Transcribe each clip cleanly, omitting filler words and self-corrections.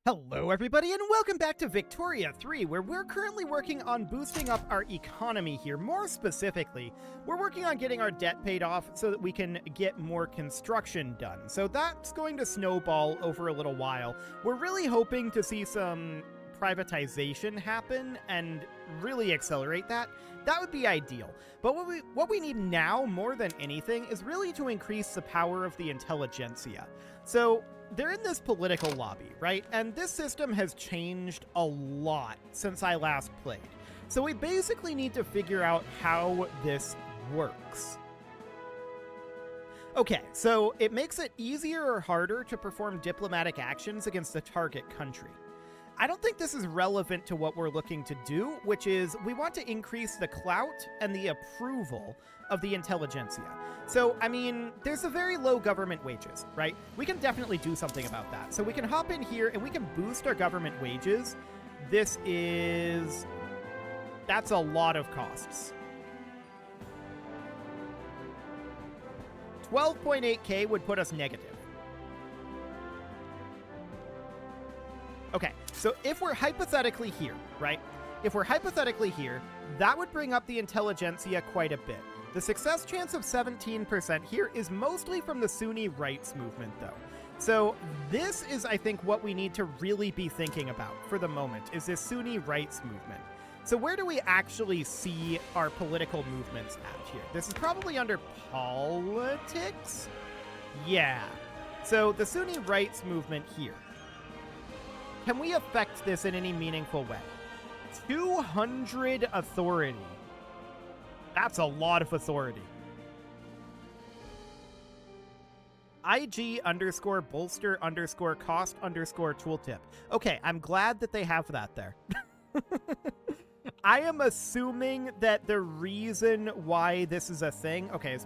Hello everybody and welcome back to Victoria 3, where we're currently working on boosting up our economy here. More specifically, we're working on getting our debt paid off so that we can get more construction done. So that's going to snowball over a little while. We're really hoping to see some privatization happen and really accelerate that. That would be ideal. But what we need now more than anything is really to increase the power of the intelligentsia. So they're in this political lobby, right? And this system has changed a lot since I last played. So we basically need to figure out how this works. Okay, so it makes it easier or harder to perform diplomatic actions against the target country. I don't think this is relevant to what we're looking to do, which is we want to increase the clout and the approval of the intelligentsia. So, I mean, there's a very low government wages, right? We can definitely do something about that. So we can hop in here and we can boost our government wages. That's a lot of costs. 12.8k would put us negative. Okay, so if we're hypothetically here, right? If we're hypothetically here, that would bring up the intelligentsia quite a bit. The success chance of 17% here is mostly from the Sunni rights movement, though. So this is, I think, what we need to really be thinking about for the moment, is this Sunni rights movement. So where do we actually see our political movements at here? This is probably under politics? Yeah. So the Sunni rights movement here. Can we affect this in any meaningful way? 200 authority. That's a lot of authority. IG_bolster_cost_tooltip. Okay, I'm glad that they have that there. I am assuming that the reason why this is a thing, okay,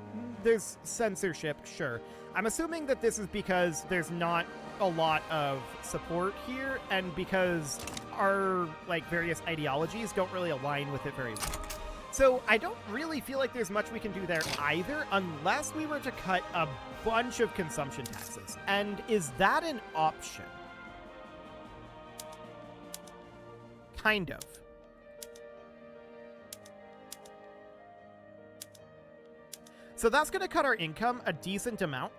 there's censorship, sure. I'm assuming that this is because there's not a lot of support here, and because our various ideologies don't really align with it very well. So I don't really feel like there's much we can do there either, unless we were to cut a bunch of consumption taxes. And is that an option? Kind of. So that's going to cut our income a decent amount.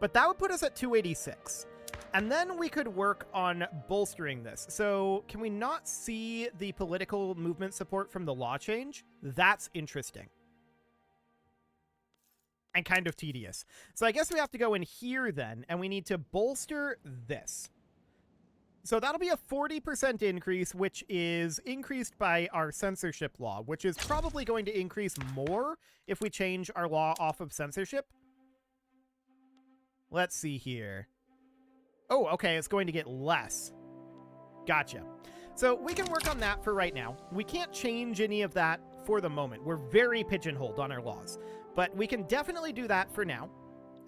But that would put us at 286. And then we could work on bolstering this. So can we not see the political movement support from the law change? That's interesting. And kind of tedious. So I guess we have to go in here then, and we need to bolster this. So that'll be a 40% increase, which is increased by our censorship law, which is probably going to increase more if we change our law off of censorship. Let's see here. Oh, okay, it's going to get less. Gotcha. So we can work on that for right now. We can't change any of that for the moment. We're very pigeonholed on our laws. But we can definitely do that for now.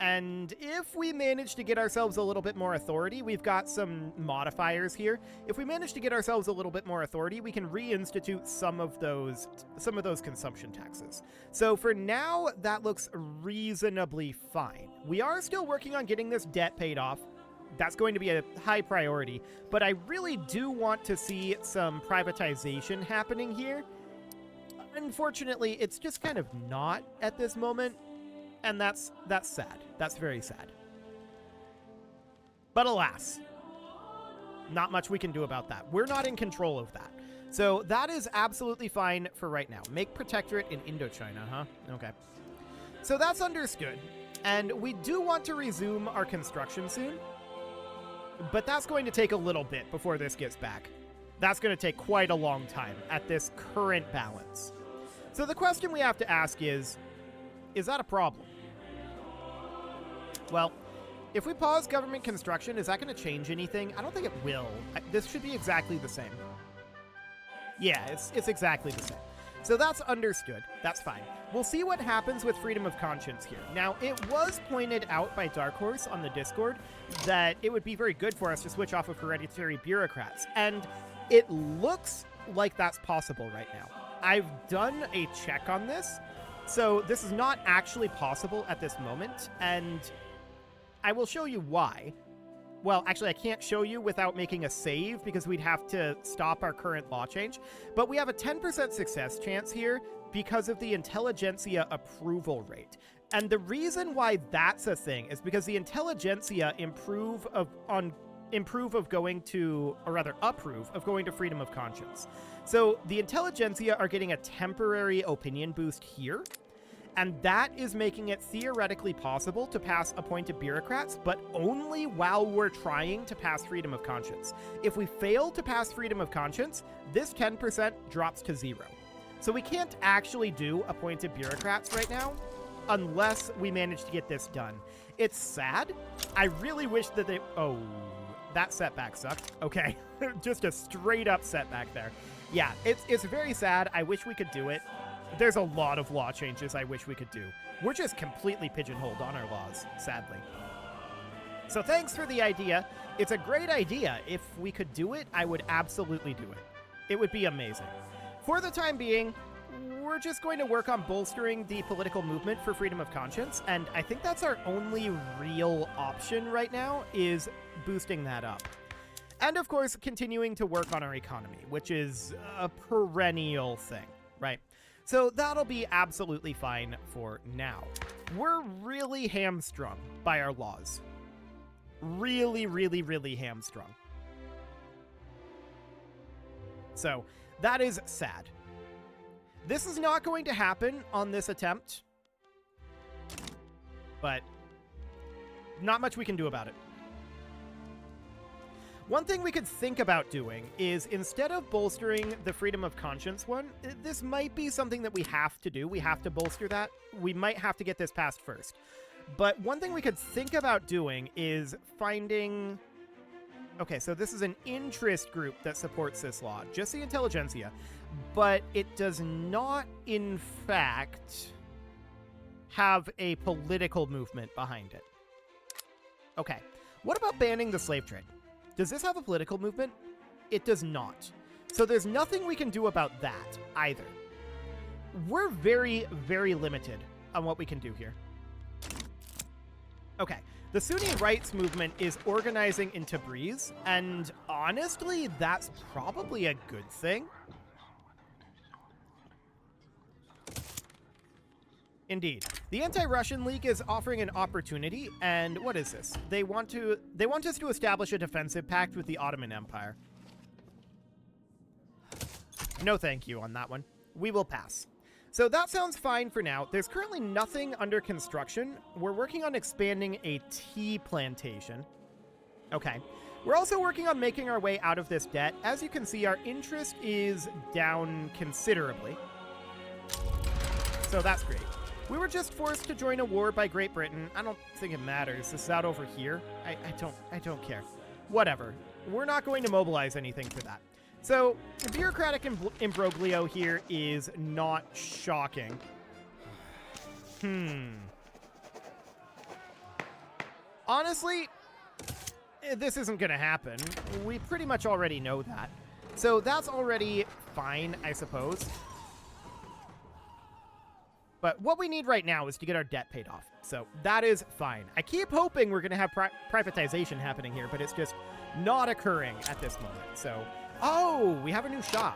And if we manage to get ourselves a little bit more authority, we've got some modifiers here. If we manage to get ourselves a little bit more authority, we can reinstitute some of those consumption taxes. So for now, that looks reasonably fine. We are still working on getting this debt paid off. That's going to be a high priority, but I really do want to see some privatization happening here. Unfortunately, it's just kind of not at this moment. And that's sad. That's very sad. But alas, not much we can do about that. We're not in control of that. So that is absolutely fine for right now. Make protectorate in Indochina, huh? Okay. So that's understood. And we do want to resume our construction soon. But that's going to take a little bit before this gets back. That's going to take quite a long time at this current balance. So the question we have to ask is that a problem? Well, if we pause government construction, is that going to change anything? I don't think it will. This should be exactly the same. Yeah, it's exactly the same. So that's understood. That's fine. We'll see what happens with freedom of conscience here. Now, it was pointed out by Dark Horse on the Discord that it would be very good for us to switch off of hereditary bureaucrats. And it looks like that's possible right now. I've done a check on this. So this is not actually possible at this moment, and I will show you why. well, actually, I can't show you without making a save because we'd have to stop our current law change. But we have a 10% success chance here because of the intelligentsia approval rate. And the reason why that's a thing is because the intelligentsia approve of going to freedom of conscience. So the intelligentsia are getting a temporary opinion boost here, and that is making it theoretically possible to pass appointed bureaucrats, but only while we're trying to pass freedom of conscience. If we fail to pass freedom of conscience, this 10% drops to 0. So we can't actually do appointed bureaucrats right now unless we manage to get this done. It's sad. I really wish that they... Oh, that setback sucked. Okay, just a straight up setback there. Yeah, it's very sad. I wish we could do it. There's a lot of law changes I wish we could do. We're just completely pigeonholed on our laws, sadly. So thanks for the idea. It's a great idea. If we could do it, I would absolutely do it. It would be amazing. For the time being, we're just going to work on bolstering the political movement for freedom of conscience, and I think that's our only real option right now, is boosting that up. And of course, continuing to work on our economy, which is a perennial thing, right? So that'll be absolutely fine for now. We're really hamstrung by our laws. Really, really, really hamstrung. So that is sad. This is not going to happen on this attempt, but not much we can do about it. One thing we could think about doing is, instead of bolstering the freedom of conscience one, this might be something that we have to do. We have to bolster that. We might have to get this passed first. But one thing we could think about doing is finding... Okay, so this is an interest group that supports this law, just the intelligentsia, but it does not, in fact, have a political movement behind it. Okay, what about banning the slave trade? Does this have a political movement? It does not. So there's nothing we can do about that either. We're very, very limited on what we can do here. Okay, the Sunni rights movement is organizing in Tabriz, and honestly, that's probably a good thing. Indeed. The Anti-Russian League is offering an opportunity, and what is this? They want us to establish a defensive pact with the Ottoman Empire. No thank you on that one. We will pass. So that sounds fine for now. There's currently nothing under construction. We're working on expanding a tea plantation. Okay. We're also working on making our way out of this debt. As you can see, our interest is down considerably. So that's great. We were just forced to join a war by Great Britain. I don't think it matters. This is out over here. I don't care. Whatever. We're not going to mobilize anything for that. So, the bureaucratic imbroglio here is not shocking. Honestly, this isn't going to happen. We pretty much already know that. So that's already fine, I suppose. But what we need right now is to get our debt paid off. So that is fine. I keep hoping we're going to have privatization happening here, but it's just not occurring at this moment. So, oh, we have a new Shah.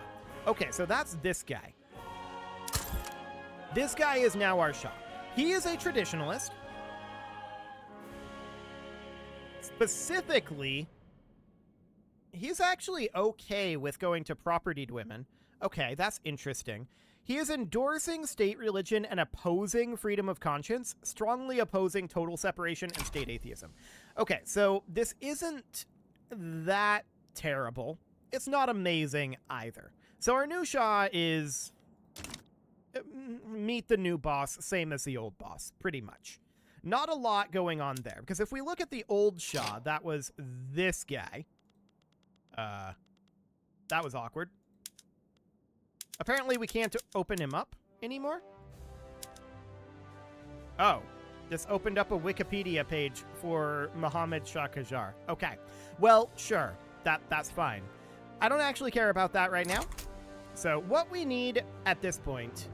Okay, so that's this guy. This guy is now our Shah. He is a traditionalist. Specifically, he's actually okay with going to propertied women. Okay, that's interesting. He is endorsing state religion and opposing freedom of conscience, strongly opposing total separation and state atheism. Okay, so this isn't that terrible. It's not amazing either. So our new Shah is meet the new boss, same as the old boss, pretty much. Not a lot going on there, because if we look at the old Shah, that was this guy. That was awkward. Apparently we can't open him up anymore. Oh, this opened up a Wikipedia page for Muhammad Shah Qajar. Okay, well, sure, that's fine. I don't actually care about that right now. So what we need at this point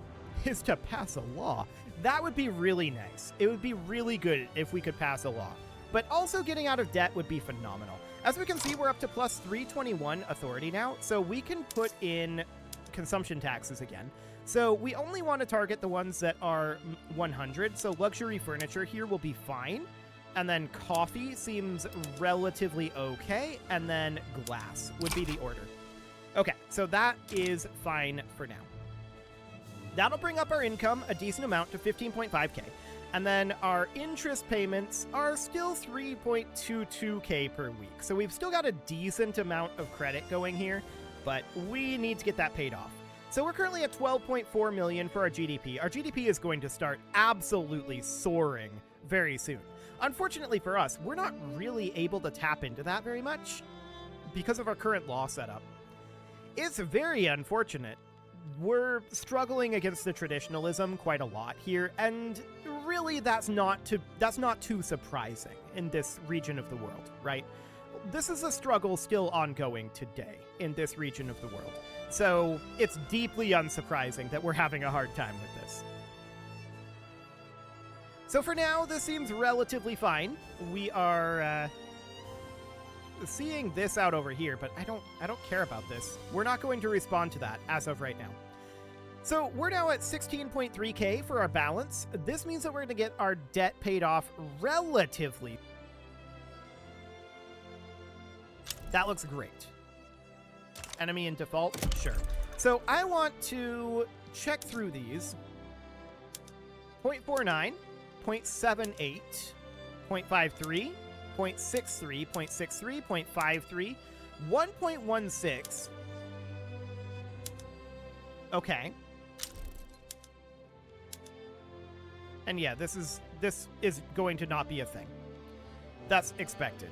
is to pass a law. That would be really nice. It would be really good if we could pass a law. but also getting out of debt would be phenomenal. As we can see, we're up to plus 321 authority now, so we can put in consumption taxes again. So we only want to target the ones that are 100, so luxury furniture here will be fine. And then coffee seems relatively okay, and then glass would be the order. Okay, so that is fine for now. That'll bring up our income a decent amount to 15.5k. And then our interest payments are still 3.22k per week. So we've still got a decent amount of credit going here, but we need to get that paid off. So we're currently at 12.4 million for our GDP. Our GDP is going to start absolutely soaring very soon. Unfortunately for us, we're not really able to tap into that very much because of our current law setup. It's very unfortunate. We're struggling against the traditionalism quite a lot here, and really that's not too surprising in this region of the world, right? This is a struggle still ongoing today in this region of the world. So it's deeply unsurprising that we're having a hard time with this. So for now, this seems relatively fine. We are seeing this out over here, but I don't care about this. We're not going to respond to that as of right now. So we're now at 16.3k for our balance. This means that we're going to get our debt paid off relatively. That looks great. Enemy in default? Sure. So I want to check through these. 0.49, 0.78, 0.53, 0.63, 0.63, 0.53, 1.16. Okay. And yeah, this is going to not be a thing. That's expected.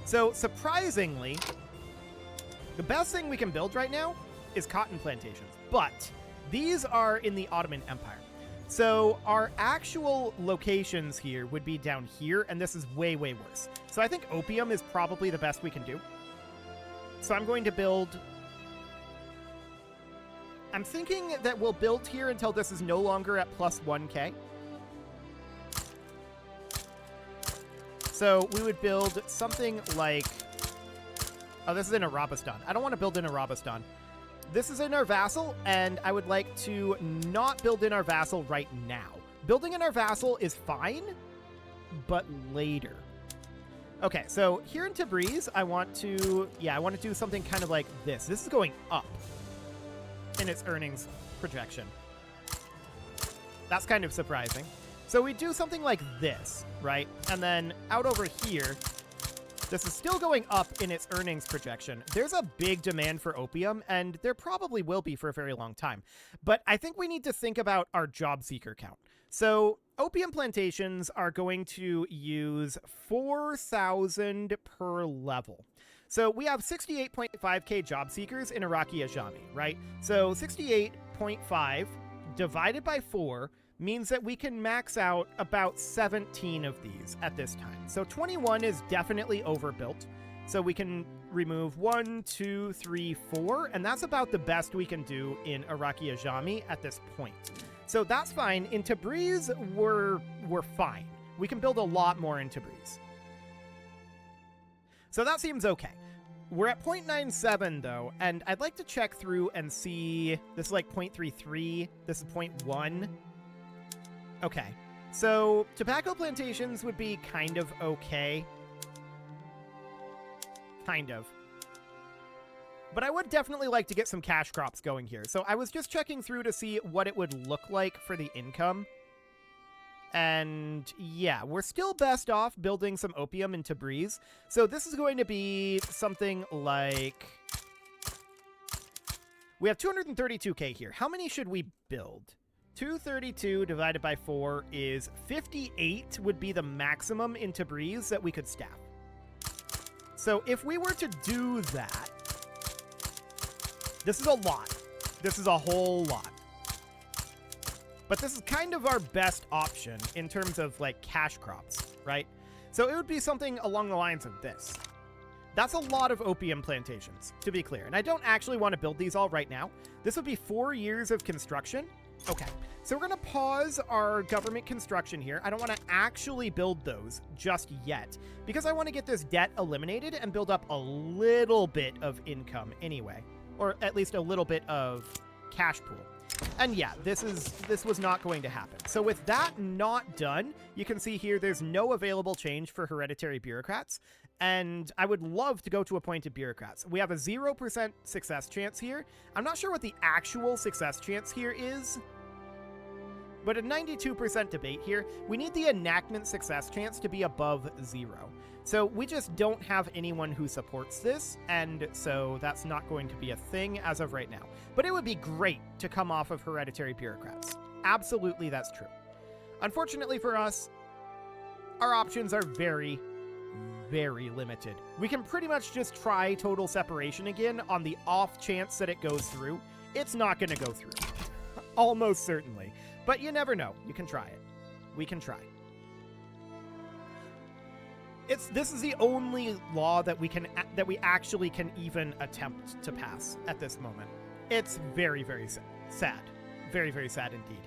So surprisingly, the best thing we can build right now is cotton plantations, but these are in the Ottoman Empire. So our actual locations here would be down here, and this is way, way worse. So I think opium is probably the best we can do. So I'm going to build... I'm thinking that we'll build here until this is no longer at plus 1k. So we would build something like... Oh, this is in Arabistan. I don't want to build in Arabistan. This is in our vassal, and I would like to not build in our vassal right now. Building in our vassal is fine, but later. Okay, so here in Tabriz, I want to do something kind of like this. This is going up in its earnings projection. That's kind of surprising. So we do something like this, right? And then out over here, this is still going up in its earnings projection. There's a big demand for opium, and there probably will be for a very long time. But I think we need to think about our job seeker count. So opium plantations are going to use 4,000 per level. So we have 68.5k job seekers in Iraqi Ajami, right? So 68.5 divided by 4 means that we can max out about 17 of these at this time. So 21 is definitely overbuilt. So we can remove 1, 2, 3, 4, and that's about the best we can do in Iraqi Ajami at this point. So that's fine. In Tabriz, we're fine. We can build a lot more in Tabriz. So that seems okay. We're at 0.97 though, and I'd like to check through and see, this is like 0.33, this is 0.1. Okay, so tobacco plantations would be kind of okay. Kind of. But I would definitely like to get some cash crops going here. So I was just checking through to see what it would look like for the income. And yeah, we're still best off building some opium in Tabriz. So this is going to be something like... We have 232k here. How many should we build? 232 divided by 4 is 58 would be the maximum in Tabriz that we could staff. So if we were to do that, this is a lot. This is a whole lot. But this is kind of our best option in terms of like cash crops, right? So it would be something along the lines of this. That's a lot of opium plantations, to be clear. And I don't actually want to build these all right now. This would be 4 years of construction. Okay, so we're going to pause our government construction here. I don't want to actually build those just yet because I want to get this debt eliminated and build up a little bit of income anyway, or at least a little bit of cash pool. And yeah, this was not going to happen. So with that not done, you can see here there's no available change for hereditary bureaucrats, and I would love to go to appointed bureaucrats. We have a 0% success chance here. I'm not sure what the actual success chance here is, but a 92% debate here. We need the enactment success chance to be above 0. So we just don't have anyone who supports this, and so that's not going to be a thing as of right now. But it would be great to come off of hereditary bureaucrats. Absolutely, that's true. Unfortunately for us, our options are very, very limited. We can pretty much just try total separation again on the off chance that it goes through. It's not going to go through. Almost certainly. But you never know. You can try it. We can try. This is the only law that we actually can even attempt to pass at this moment. It's very, very sad. Very, very sad indeed.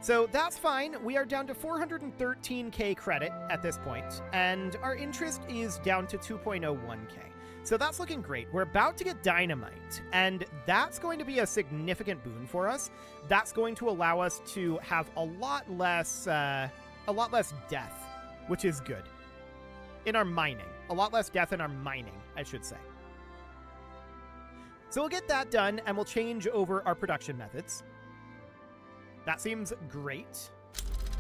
So that's fine. We are down to 413k credit at this point, and our interest is down to 2.01k. So that's looking great. We're about to get dynamite, and that's going to be a significant boon for us. That's going to allow us to have a lot less death, which is good. In our mining. A lot less death in our mining, I should say. So we'll get that done, and we'll change over our production methods. That seems great.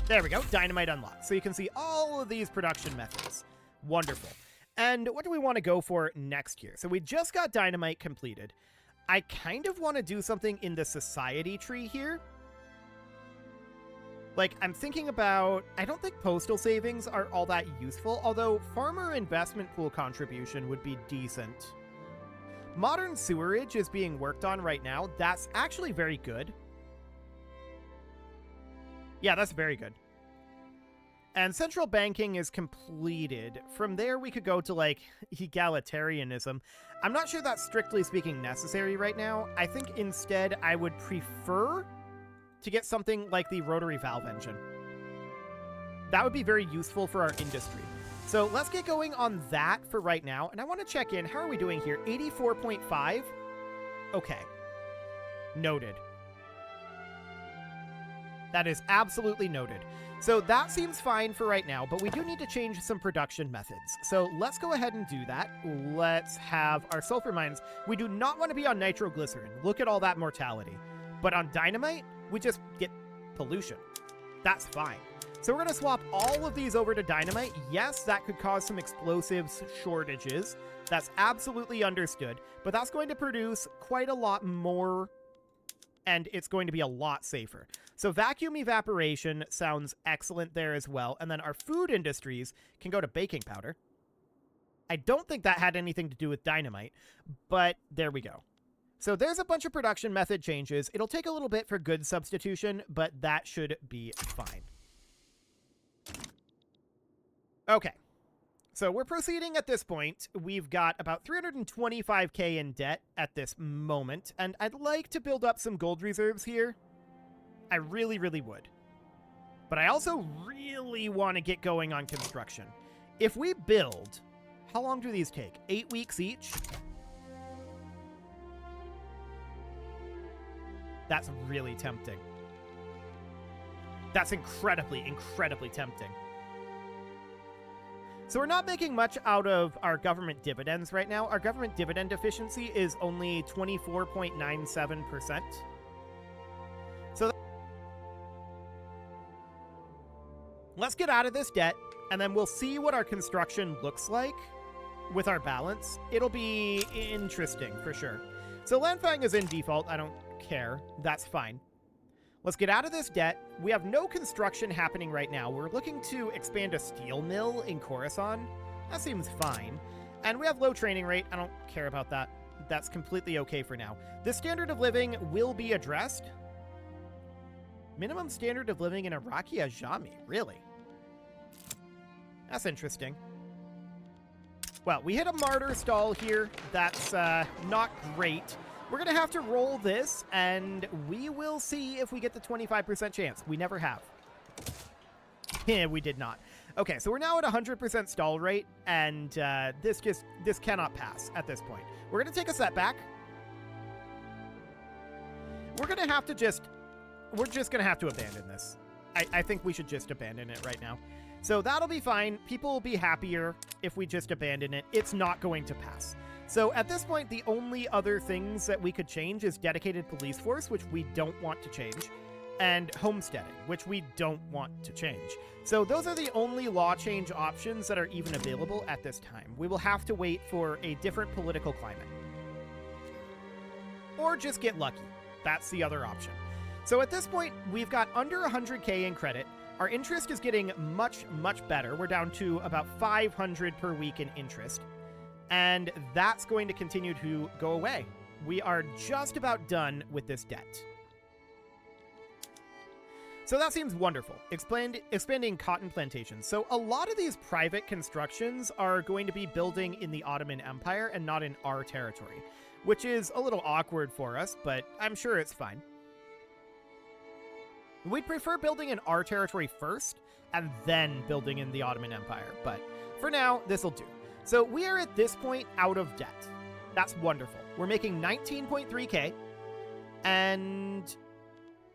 There we go, dynamite unlocked. So you can see all of these production methods. Wonderful. And what do we want to go for next year? So we just got dynamite completed. I kind of want to do something in the society tree here. Like, I'm thinking about, I don't think postal savings are all that useful, although farmer investment pool contribution would be decent. Modern sewerage is being worked on right now. That's actually very good. Yeah, that's very good. And central banking is completed. From there, we could go to, like, egalitarianism. I'm not sure that's strictly speaking necessary right now. I think instead I would prefer to get something like the rotary valve engine. That would be very useful for our industry. So let's get going on that for right now. And I want to check in. How are we doing here? 84.5? Okay. Noted. That is absolutely noted. So that seems fine for right now, but we do need to change some production methods. So let's go ahead and do that. Let's have our sulfur mines. We do not want to be on nitroglycerin. Look at all that mortality. But on dynamite, we just get pollution. That's fine. So we're going to swap all of these over to dynamite. Yes, that could cause some explosives shortages. That's absolutely understood. But that's going to produce quite a lot more, and it's going to be a lot safer. So vacuum evaporation sounds excellent there as well. And then our food industries can go to baking powder. I don't think that had anything to do with dynamite, but there we go. So there's a bunch of production method changes. It'll take a little bit for goods substitution, but that should be fine. Okay. So we're proceeding at this point. We've got about 325k in debt at this moment, and I'd like to build up some gold reserves here. I really, really would. But I also really want to get going on construction. If we build, how long do these take? 8 weeks each? That's really tempting. That's incredibly, incredibly tempting. So we're not making much out of our government dividends right now. Our government dividend efficiency is only 24.97%. So let's get out of this debt, and then we'll see what our construction looks like with our balance. It'll be interesting for sure. So Landfang is in default. I don't care. That's fine. Let's get out of this debt. We have no construction happening right now. We're looking to expand a steel mill in Khorasan. That seems fine. And we have low training rate. I don't care about that. That's completely okay for now. The standard of living will be addressed. Minimum standard of living in Iraqi Ajami. Really? That's interesting. Well, we hit a martyr stall here. That's not great. We're going to have to roll this, and we will see if we get the 25% chance. We never have. Yeah, we did not. Okay, so we're now at 100% stall rate, and this cannot pass at this point. We're going to take a setback. We're just going to have to abandon this. I think we should just abandon it right now. So that'll be fine. People will be happier if we just abandon it. It's not going to pass. So at this point, the only other things that we could change is dedicated police force, which we don't want to change, and homesteading, which we don't want to change. So those are the only law change options that are even available at this time. We will have to wait for a different political climate. Or just get lucky. That's the other option. So at this point, we've got under 100K in credit. Our interest is getting much, much better. We're down to about 500 per week in interest. And that's going to continue to go away. We are just about done with this debt. So that seems wonderful. Expanding cotton plantations. So a lot of these private constructions are going to be building in the Ottoman Empire and not in our territory, which is a little awkward for us, but I'm sure it's fine. We'd prefer building in our territory first and then building in the Ottoman Empire, but for now, this'll do. So we are at this point out of debt. That's wonderful. We're making 19.3K, and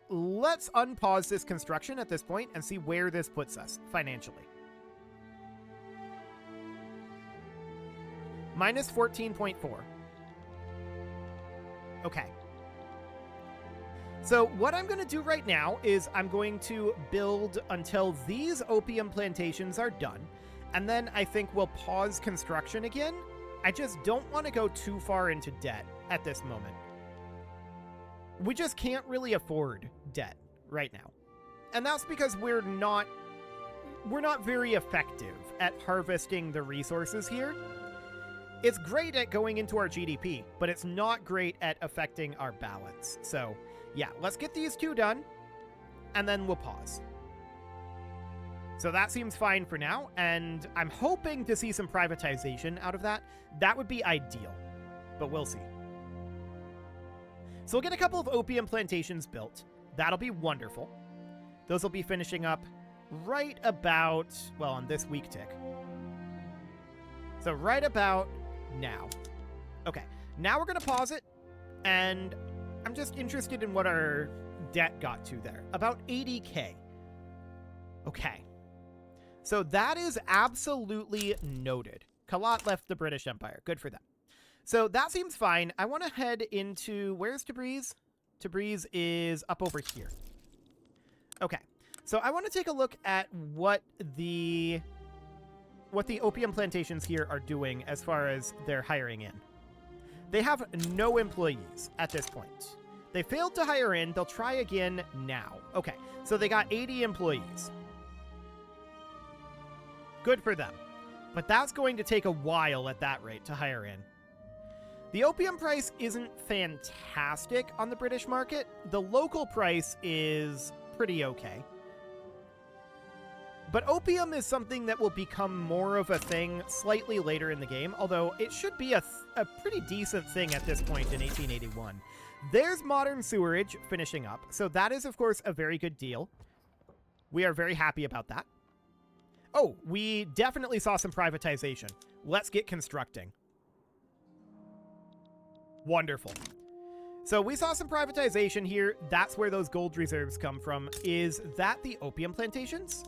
let's unpause this construction at this point and see where this puts us financially. Minus 14.4. Okay. So what I'm going to do right now is I'm going to build until these opium plantations are done, and then I think we'll pause construction again. I just don't want to go too far into debt at this moment. We just can't really afford debt right now. And that's because we're not very effective at harvesting the resources here. It's great at going into our GDP, but it's not great at affecting our balance. So yeah, let's get these two done, and then we'll pause. So that seems fine for now, and I'm hoping to see some privatization out of that. That would be ideal, but we'll see. So we'll get a couple of opium plantations built. That'll be wonderful. Those will be finishing up right about, well, on this week tick. So right about now. Okay, now we're going to pause it, and I'm just interested in what our debt got to there. About 80K. Okay. So that is absolutely noted. Kalat left the British Empire. Good for them. So that seems fine. I want to head into... Where's Tabriz? Tabriz is up over here. Okay. So I want to take a look at what the opium plantations here are doing as far as their hiring in. They have no employees at this point. They failed to hire in. They'll try again now. Okay. So they got 80 employees. Good for them. But that's going to take a while at that rate to hire in. The opium price isn't fantastic on the British market. The local price is pretty okay. But opium is something that will become more of a thing slightly later in the game, although it should be a pretty decent thing at this point in 1881. There's modern sewerage finishing up, so that is, of course, a very good deal. We are very happy about that. Oh, we definitely saw some privatization. Let's get constructing. Wonderful. So we saw some privatization here. That's where those gold reserves come from. Is that the opium plantations?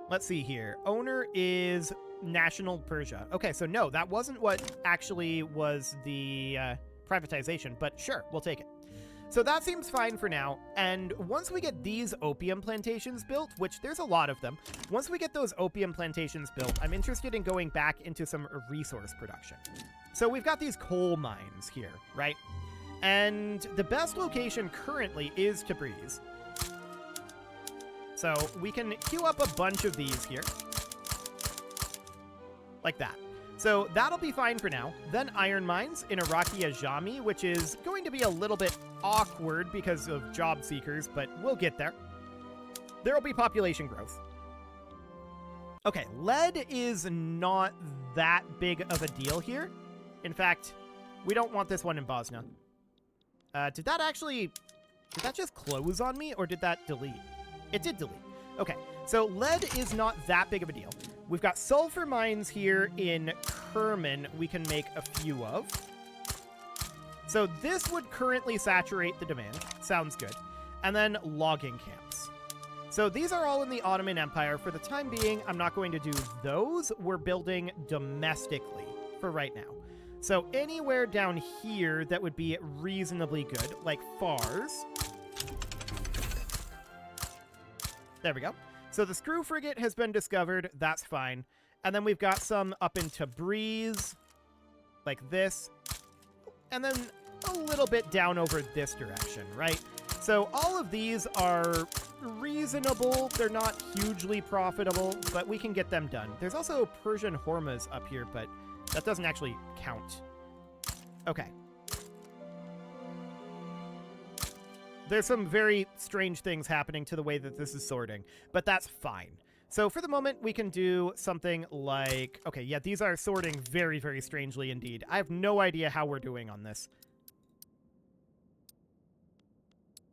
Let's see here. Owner is National Persia. Okay, so no, that wasn't what actually was the privatization, but sure, we'll take it. So that seems fine for now, and once we get these opium plantations built, which there's a lot of them, once we get those opium plantations built, I'm interested in going back into some resource production. So we've got these coal mines here, right? And the best location currently is Tabriz. So we can queue up a bunch of these here. Like that. So that'll be fine for now. Then iron mines in Iraqi Ajami, which is going to be a little bit awkward because of job seekers, but we'll get there. There will be population growth. Okay, lead is not that big of a deal here. In fact, We don't want this one in Bosnia. Did that just close on me, or did that delete? It did delete. Okay, so lead is not that big of a deal. We've got sulfur mines here in Kerman we can make a few of. So this would currently saturate the demand. Sounds good. And then logging camps. So these are all in the Ottoman Empire. For the time being, I'm not going to do those. We're building domestically for right now. So anywhere down here that would be reasonably good, like Fars. There we go. So the screw frigate has been discovered. That's fine. And then we've got some up in Tabriz, like this. And then a little bit down over this direction, right? So all of these are reasonable. They're not hugely profitable, but we can get them done. There's also Persian Hormuz up here, but that doesn't actually count. Okay. There's some very strange things happening to the way that this is sorting, but that's fine. So for the moment, we can do something like... Okay, yeah, these are sorting very, very strangely indeed. I have no idea how we're doing on this.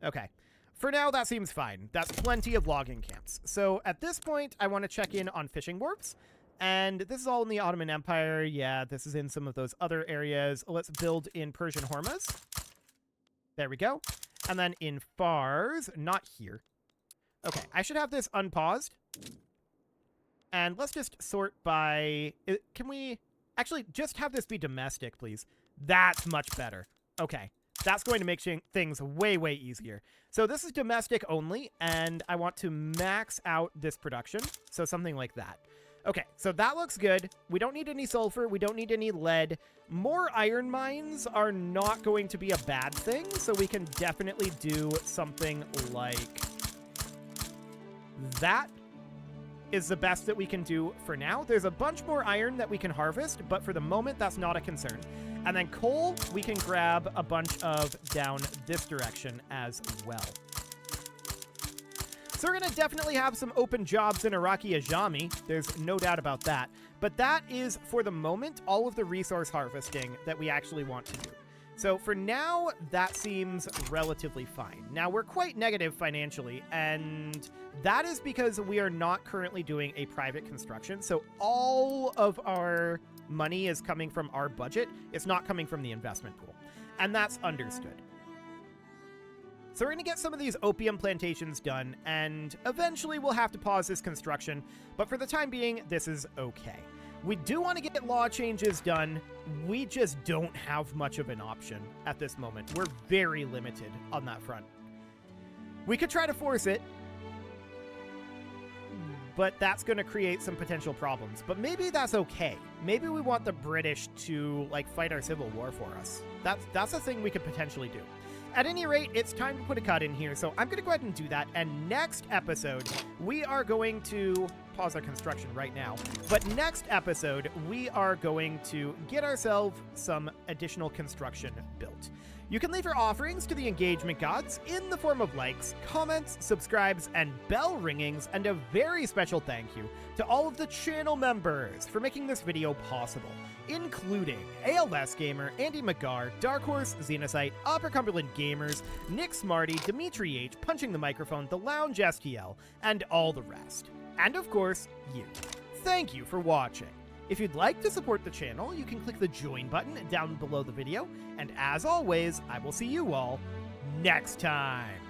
Okay. For now, that seems fine. That's plenty of logging camps. So at this point, I want to check in on fishing wharves. And this is all in the Ottoman Empire. Yeah, this is in some of those other areas. Let's build in Persian Hormuz. There we go. And then in Fars, not here. Okay, I should have this unpaused. And let's just sort by... Can we... Actually, just have this be domestic, please. That's much better. Okay, that's going to make things way, way easier. So this is domestic only, and I want to max out this production. So something like that. Okay, so that looks good. We don't need any sulfur. We don't need any lead. More iron mines are not going to be a bad thing, so we can definitely do something like that is the best that we can do for now. There's a bunch more iron that we can harvest, but for the moment, that's not a concern. And then coal, we can grab a bunch of down this direction as well. So we're going to definitely have some open jobs in Iraqi Ajami. There's no doubt about that. But that is, for the moment, all of the resource harvesting that we actually want to do. So for now, that seems relatively fine. Now, we're quite negative financially, and that is because we are not currently doing a private construction. So all of our money is coming from our budget. It's not coming from the investment pool. And that's understood. So we're going to get some of these opium plantations done, and eventually we'll have to pause this construction, but for the time being, this is okay. We do want to get law changes done. We just don't have much of an option at this moment. We're very limited on that front. We could try to force it, but that's going to create some potential problems. But maybe that's okay. Maybe we want the British to, like, fight our civil war for us. That's a thing we could potentially do. At any rate, it's time to put a cut in here, so I'm going to go ahead and do that. And next episode, we are going to pause our construction right now. But next episode, we are going to get ourselves some additional construction built. You can leave your offerings to the engagement gods in the form of likes, comments, subscribes, and bell ringings, and a very special thank you to all of the channel members for making this video possible, including ALS Gamer, Andy McGar, Dark Horse, Xenocyte, Upper Cumberland Gamers, Nick Smarty, Dimitri H, Punching the Microphone, The Lounge STL, and all the rest. And of course, you. Thank you for watching. If you'd like to support the channel, you can click the join button down below the video, and as always, I will see you all next time.